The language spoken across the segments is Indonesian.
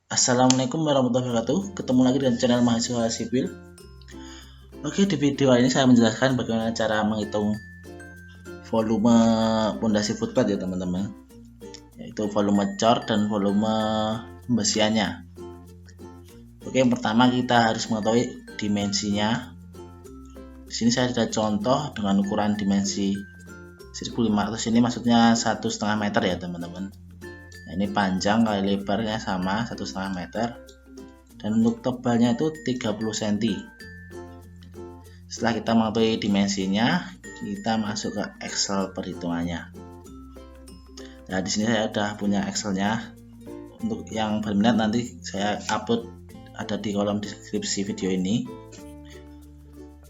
Assalamualaikum warahmatullahi wabarakatuh. Ketemu lagi dengan channel Mahasiswa Sipil. Oke, di video ini saya menjelaskan bagaimana cara menghitung volume pondasi footpad ya teman-teman, yaitu volume cor dan volume pembesiannya. Oke, yang pertama kita harus mengetahui dimensinya. Di sini saya ada contoh dengan ukuran dimensi 1500, ini maksudnya 1,5 meter ya teman-teman. Nah, ini panjang kali lebarnya sama 1,5 meter, dan untuk tebalnya itu 30 cm. Setelah kita mengetahui dimensinya, kita masuk ke Excel perhitungannya. Nah, di sini saya sudah punya Excelnya. Untuk yang berminat nanti saya upload, ada di kolom deskripsi video ini.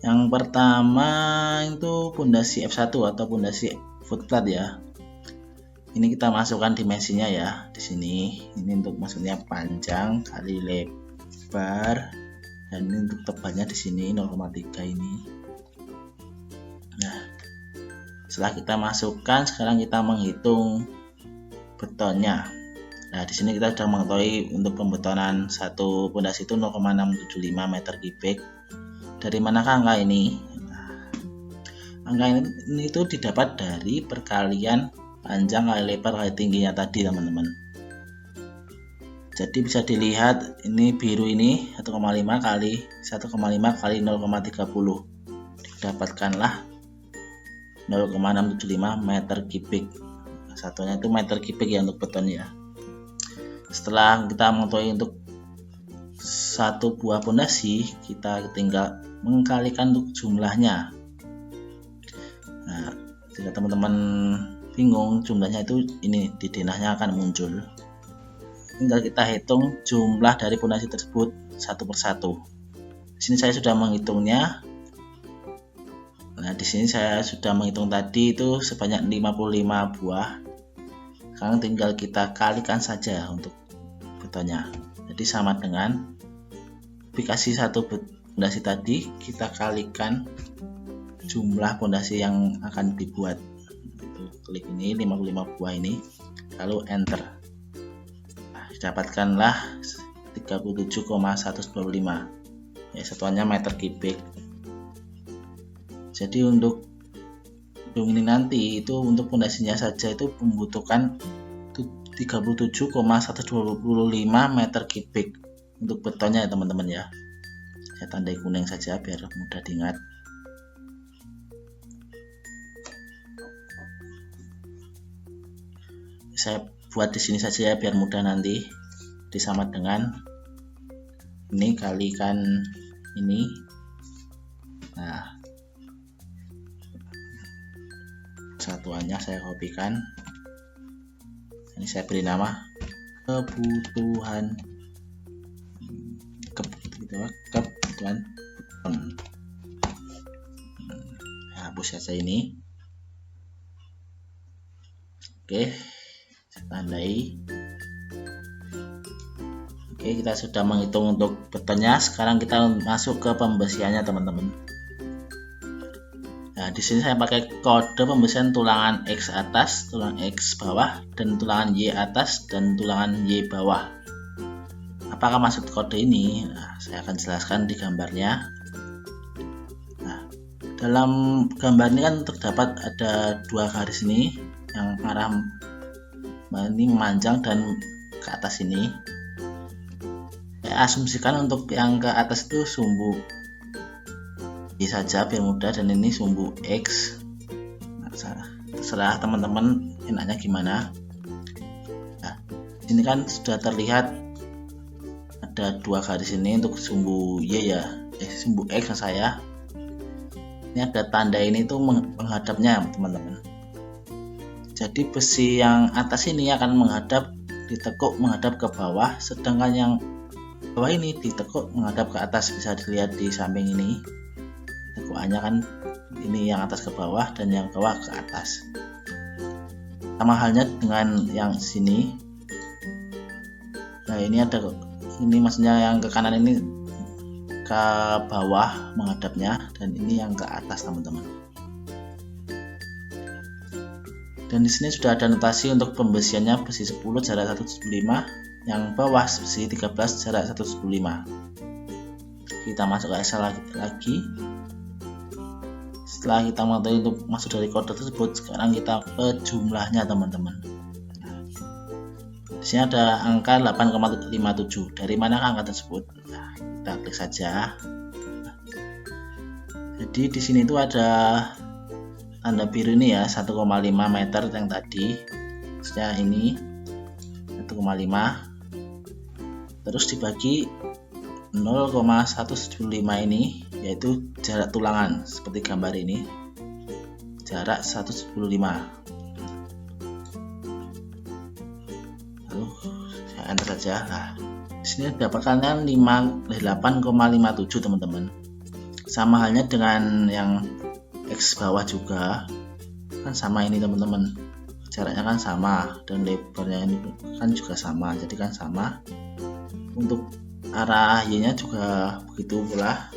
Yang pertama itu pondasi F1 atau pondasi footpad ya. Ini kita masukkan dimensinya ya di sini. Ini untuk maksudnya panjang kali lebar, dan ini untuk tebalnya di sini 0,3 ini. Nah, setelah kita masukkan, sekarang kita menghitung betonnya. Nah, di sini kita sudah mengetahui untuk pembetonan satu pondasi itu 0,675 meter kubik. Dari manakah angka ini? Nah, angka ini itu didapat dari perkalian panjang kali lebar kali tingginya tadi teman-teman. Jadi bisa dilihat ini biru ini 1,5 kali 1,5 kali 0,30, didapatkanlah 0,675 meter kubik. Satunya itu meter kubik ya untuk beton ya. Setelah kita mengetahui untuk satu buah pondasi, kita tinggal mengkalikan untuk jumlahnya. Nah, jika teman-teman bingung jumlahnya itu, ini di denahnya akan muncul. Tinggal kita hitung jumlah dari pondasi tersebut satu persatu. Di sini saya sudah menghitungnya. Nah, di sini saya sudah menghitung tadi itu sebanyak 55 buah. Sekarang tinggal kita kalikan saja untuk betonnya. Jadi sama dengan aplikasi satu pondasi tadi, kita kalikan jumlah pondasi yang akan dibuat. Klik ini 55 buah ini, lalu enter. Nah, dapatkanlah 37,125 ya, satuannya meter kubik. Jadi untuk ini nanti itu untuk pondasinya saja itu membutuhkan 37,125 meter kubik untuk betonnya ya teman-teman ya. Saya tandai kuning saja biar mudah diingat. Saya buat di sini saja ya biar mudah nanti. Disama dengan ini kalikan ini. Nah, satuannya saya kopikan. Ini saya beri nama kebutuhan kebutuhan beton. Hapus saja ini. Oke, saya tandai. Oke, kita sudah menghitung untuk betonnya. Sekarang kita masuk ke pembesiannya teman-teman. Nah, di sini saya pakai kode pembesian tulangan X atas, tulangan X bawah, dan tulangan Y atas dan tulangan Y bawah. Apakah maksud kode ini? Nah, saya akan jelaskan di gambarnya. Nah, dalam gambar ini kan terdapat ada dua garis ini yang arah ini memanjang dan ke atas ini. Saya asumsikan untuk yang ke atas itu sumbu Y saja biar mudah, dan ini sumbu X. Nah, terserah teman-teman enaknya gimana. Nah, ini kan sudah terlihat ada dua garis ini untuk sumbu Y ya, sumbu X saya. Ini ada tanda ini tuh menghadapnya teman-teman. Jadi besi yang atas ini akan ditekuk menghadap ke bawah, sedangkan yang bawah ini ditekuk menghadap ke atas. Bisa dilihat di samping ini, tekukannya kan ini yang atas ke bawah dan yang bawah ke atas. Sama halnya dengan yang sini. Nah, ini maksudnya yang ke kanan ini ke bawah menghadapnya, dan ini yang ke atas teman-teman. Dan di sini sudah ada notasi untuk pembesiannya besi 10 jarak 175 yang bawah sisi 13 jarak 175. Kita masuk ke Excel lagi. Setelah kita mengetahui untuk masuk dari kode tersebut, sekarang kita ke jumlahnya teman-teman. Di sini ada angka 8,57. Dari mana angka tersebut? Nah, kita klik saja. Jadi di sini itu ada tanda biru ini ya, 1,5 meter yang tadi. Maksudnya ini 1,5. Terus dibagi 0,175 ini, yaitu jarak tulangan seperti gambar ini, jarak 175. Lalu saya enter saja. Nah, di sini dapatkannya 8,57 teman-teman. Sama halnya dengan yang X bawah juga, kan sama ini teman-teman. Jaraknya kan sama dan lebarnya ini kan juga sama, jadi kan sama. Untuk arah Y-nya juga begitu pula.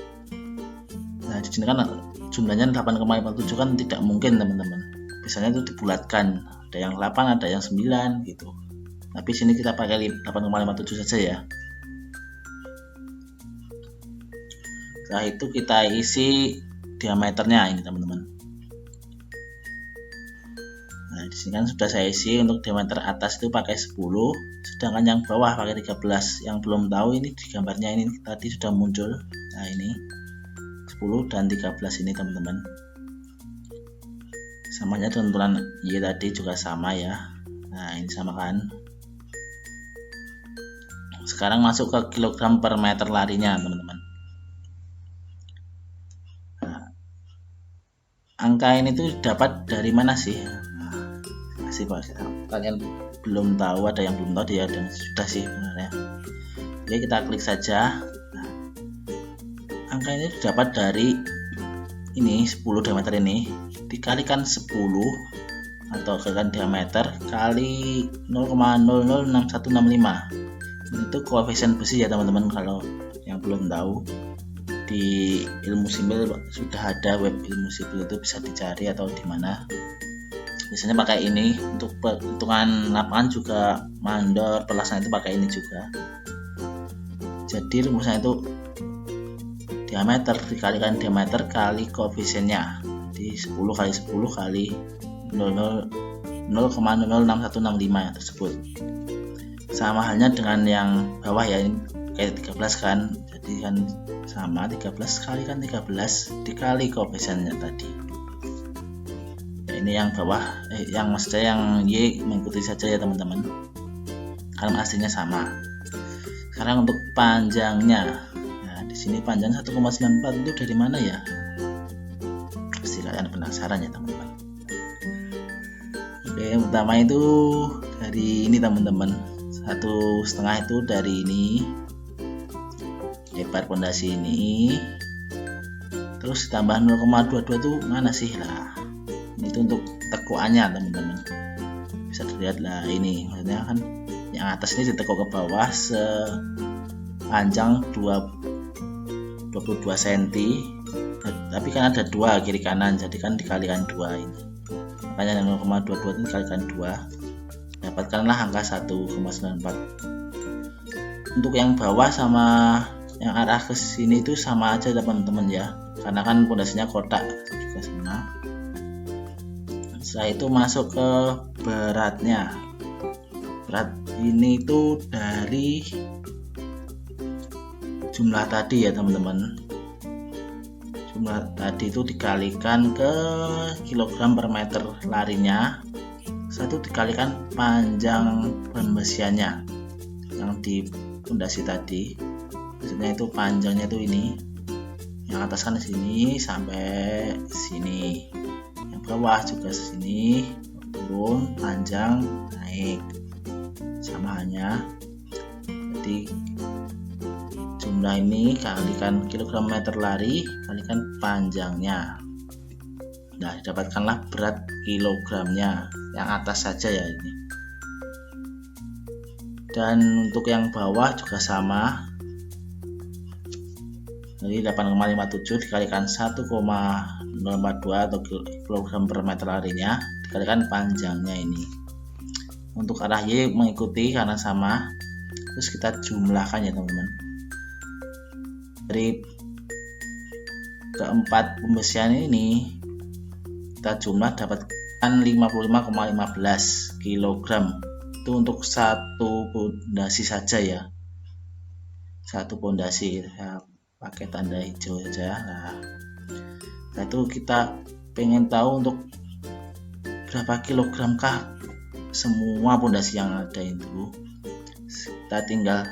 Nah, di sini kan jumlahnya 8,57 kan tidak mungkin teman-teman. Biasanya itu dibulatkan, ada yang 8, ada yang 9 gitu. Tapi sini kita pakai 8,57 saja ya. Setelah itu kita isi diameternya ini teman-teman. Nah, di sini kan sudah saya isi. Untuk diameter atas itu pakai 10, sedangkan yang bawah pakai 13. Yang belum tahu ini di gambarnya ini tadi sudah muncul. Nah, ini 10 dan 13 ini teman-teman. Samanya dengan ukuran Y tadi juga sama ya. Nah, ini sama kan. Sekarang masuk ke kilogram per meter larinya teman-teman. Nah, angka ini tuh dapat dari mana sih? Masih kalian belum tahu, ada yang belum tahu, dia ada yang sudah sih sebenarnya. Oke, kita klik saja. Nah, angka ini dapat dari ini 10 diameter ini dikalikan 10 atau kalikan diameter kali 0,006165. Itu koefisien besi ya teman-teman. Kalau yang belum tahu, di ilmu sipil sudah ada web ilmu sipil, itu bisa dicari atau di mana. Biasanya pakai ini. Untuk perhitungan lapangan juga mandor pelaksanaan itu pakai ini juga. Jadi rumusnya itu diameter dikalikan diameter kali koefisiennya. Jadi 10 kali 10 kali 0,006165 tersebut. Sama halnya dengan yang bawah ya, ini kayak 13 kan. Jadi kan sama 13 kali kan 13 dikali koefisiennya tadi. Ini yang bawah, yang maksudnya yang Y mengikuti saja ya teman-teman, karena aslinya sama. Sekarang untuk panjangnya, nah di sini panjang 1,94 itu dari mana ya? Pasti kalian penasaran ya teman-teman. Oke, yang pertama itu dari ini teman-teman, 1,5 itu dari ini, lebar pondasi ini, terus tambah 0,22 itu mana sih lah? Itu untuk tekuannya teman-teman, bisa dilihat lah ini, maksudnya kan yang atas ini ditekuk ke bawah sepanjang 22 cm, tapi kan ada dua kiri kanan, jadi kan dikalikan 2 ini, makanya 0,22 ini dikalikan 2, dapatkanlah angka 1,94. Untuk yang bawah sama yang arah ke sini itu sama aja teman-teman ya, karena kan pondasinya kotak juga sama. Setelah itu masuk ke beratnya. Berat ini itu dari jumlah tadi ya teman-teman. Jumlah tadi itu dikalikan ke kilogram per meter larinya, satu dikalikan panjang pembesiannya yang di pondasi tadi. Maksudnya itu panjangnya itu ini, yang atas kan sini sampai sini, bawah juga sini, turun, panjang, naik, sama halnya. Jadi jumlah ini kalikan kilogram meter lari kalikan panjangnya. Nah, dapatkanlah berat kilogramnya, yang atas saja ya ini. Dan untuk yang bawah juga sama. Jadi 8,57 dikalikan 1,042 atau kilogram per meter larinya dikalikan panjangnya ini. Untuk arah Y mengikuti karena sama, terus kita jumlahkan ya teman-teman. Dari keempat pembesian ini kita jumlah dapatkan 55,15 kg. Itu untuk satu pondasi saja ya, satu pondasi ya, pakai tanda hijau saja. Nah itu kita pengen tahu untuk berapa kilogram kah semua pondasi yang ada itu. Kita tinggal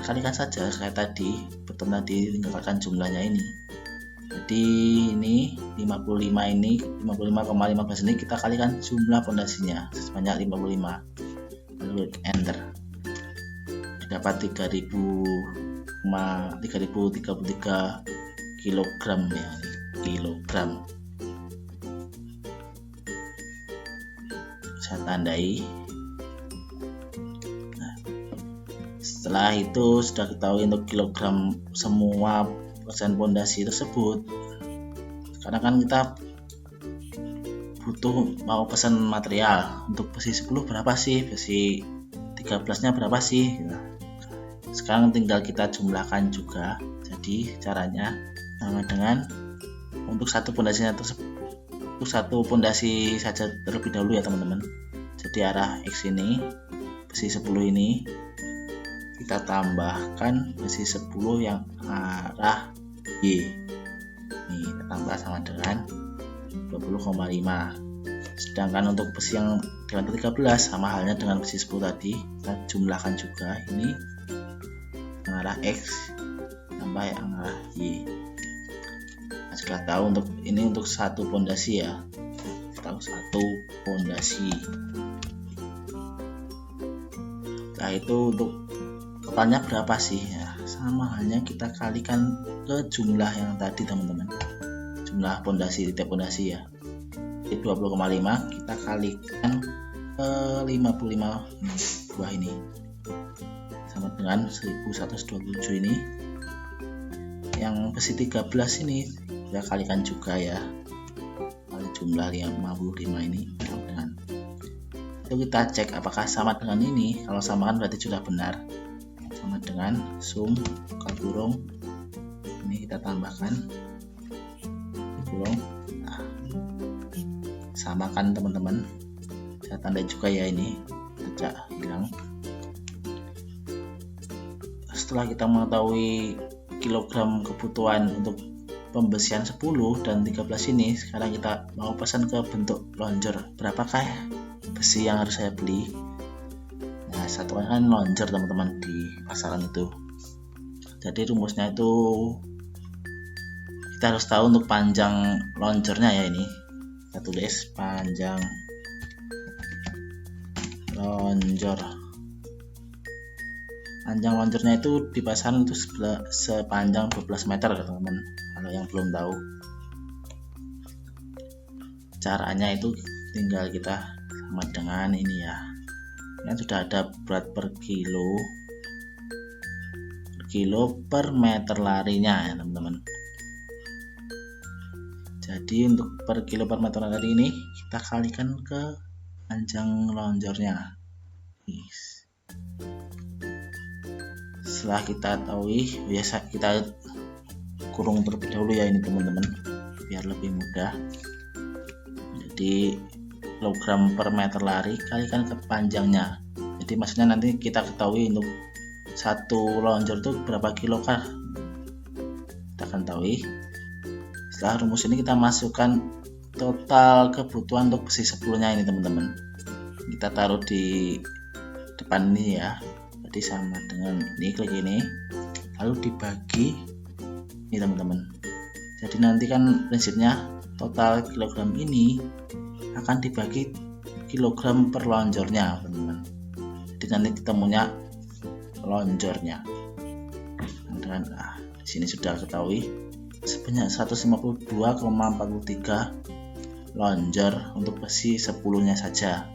kalikan saja kayak tadi, betul tadi tinggalkan jumlahnya ini. Jadi ini 55 ini 55,15 ini kita kalikan jumlah pondasinya sebanyak 55, lalu enter, dapat 3033 kilogram ya, kilogram. Saya tandai. Nah, setelah itu sudah ketahui untuk kilogram semua persen pondasi tersebut. Karena kan kita butuh mau pesan material untuk besi 10 berapa sih, besi 13 nya berapa sih. Nah, sekarang tinggal kita jumlahkan juga. Jadi caranya sama dengan untuk satu pondasinya tersebut, untuk satu pondasi saja terlebih dahulu ya teman-teman. Jadi arah X ini, besi 10 ini kita tambahkan besi 10 yang arah Y. Ini kita tambah sama dengan 20,5. Sedangkan untuk besi yang diameter 13 sama halnya dengan besi 10 tadi, kita jumlahkan juga ini yang arah X tambah yang arah Y. Nah, sudah tahu untuk ini untuk satu pondasi ya, tahu satu pondasi. Nah itu untuk totalnya berapa sih ya, sama halnya kita kalikan ke jumlah yang tadi teman-teman, jumlah pondasi, titik pondasi ya, 20,5 kita kalikan ke 55 buah ini sama dengan 1127 ini. Yang besi 13 ini kita kalikan juga ya, kali jumlah 55 ini dengan itu kita cek apakah sama dengan ini. Kalau sama kan berarti sudah benar, sama dengan sum buka kurung ini kita tambahkan kurung. Nah, samakan teman-teman, saya tanda juga ya, ini saja hilang. Setelah kita mengetahui kilogram kebutuhan untuk pembesian 10 dan 13 ini, sekarang kita mau pesan ke bentuk lonjor. Berapakah besi yang harus saya beli? Nah, satuan kan lonjor teman-teman di pasaran itu. Jadi rumusnya itu kita harus tahu untuk panjang lonjornya ya, ini kita tulis panjang lonjor. Panjang lonjornya itu di pasaran itu sepanjang 12 meter ya teman-teman, kalau yang belum tahu. Caranya itu tinggal kita sama dengan ini ya, yang sudah ada berat per kilo per meter larinya ya teman-teman. Jadi untuk per kilo per meter lari ini kita kalikan ke panjang lonjornya. Setelah kita tahu, biasa kita kurung terlebih dahulu ya ini teman-teman, biar lebih mudah. Jadi kilogram per meter lari kalikan ke panjangnya. Jadi maksudnya nanti kita ketahui untuk satu lonjor itu berapa kilo kah, kita akan tahu. Setelah rumus ini kita masukkan total kebutuhan untuk besi 10 nya ini teman-teman, kita taruh di depan ini ya. Jadi sama dengan ini, klik ini lalu dibagi ini teman-teman. Jadi nanti kan prinsipnya total kilogram ini akan dibagi kilogram per lonjornya teman-teman. Jadi nanti ketemunya lonjornya. Dan di sini sudah ketahui sebanyak 152,43 lonjor untuk besi 10 nya saja.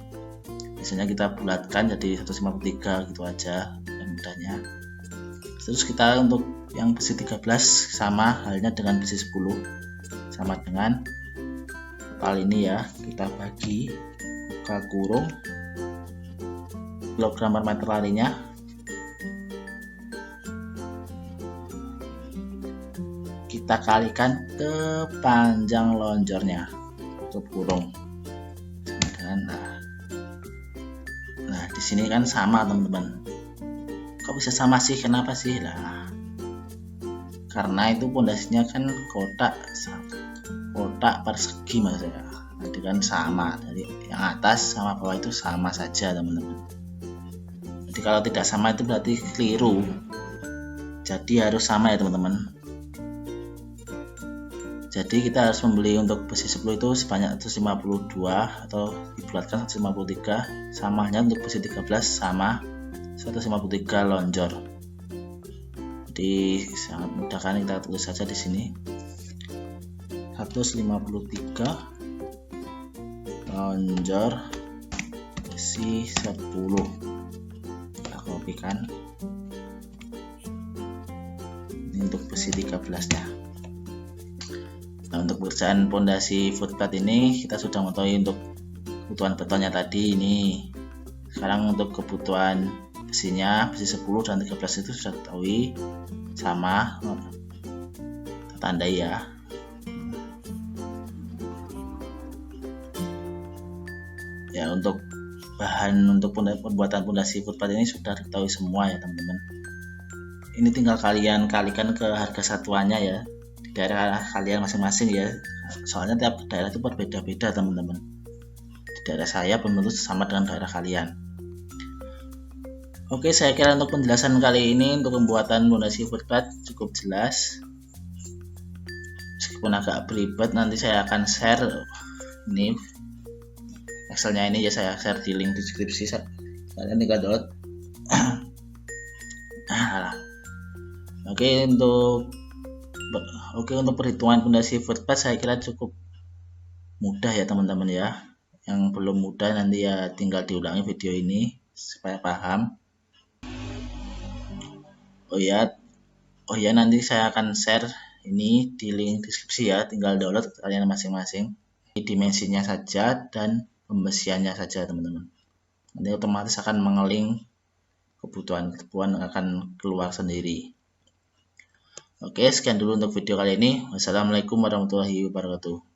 Biasanya kita bulatkan jadi 153 gitu aja yang mudahnya. Terus kita untuk yang besi 13 sama halnya dengan besi 10, sama dengan total ini ya, kita bagi buka kurung kilogram per meter larinya kita kalikan ke panjang lonjornya, tutup kurung. Nah di sini kan sama teman-teman. Kok bisa sama sih? Kenapa sih? Lah karena itu pondasinya kan kotak persegi maksudnya. Nanti kan sama, dari yang atas sama bawah itu sama saja teman-teman. Jadi kalau tidak sama itu berarti keliru. Jadi harus sama ya teman-teman. Jadi kita harus membeli untuk besi 10 itu sebanyak 152 atau dibulatkan 153, samanya untuk besi 13 sama 153 lonjor. Jadi sangat mudah kan, kita tulis saja di sini 153 lonjor besi 10. Kita kopikan. Ini untuk besi 13 nya. Nah, untuk pekerjaan pondasi footpad ini kita sudah mengetahui untuk kebutuhan betonnya tadi ini. Sekarang untuk kebutuhan besinya, besi 10 dan 13 itu sudah ketahui sama, kita tandai ya. Ya untuk bahan untuk pembuatan pondasi footpad ini sudah diketahui semua ya teman-teman. Ini tinggal kalian kalikan ke harga satuannya ya, daerah kalian masing-masing ya, soalnya tiap daerah itu berbeda-beda teman-teman. Di daerah saya belum tentu sama dengan daerah kalian. Oke, saya kira untuk penjelasan kali ini untuk pembuatan pondasi footpad cukup jelas. Meskipun agak beribet, nanti saya akan share ini Excelnya ini ya, saya share di link deskripsi, kalian tinggal download. Oke, untuk perhitungan pondasi footpad saya kira cukup mudah ya teman-teman ya. Yang belum mudah nanti ya tinggal diulangi video ini supaya paham. Oh ya, nanti saya akan share ini di link deskripsi ya, tinggal download kalian masing-masing. Dimensinya saja dan pembesiannya saja teman-teman. Nanti otomatis akan mengeling kebutuhan akan keluar sendiri. Oke, sekian dulu untuk video kali ini. Wassalamualaikum warahmatullahi wabarakatuh.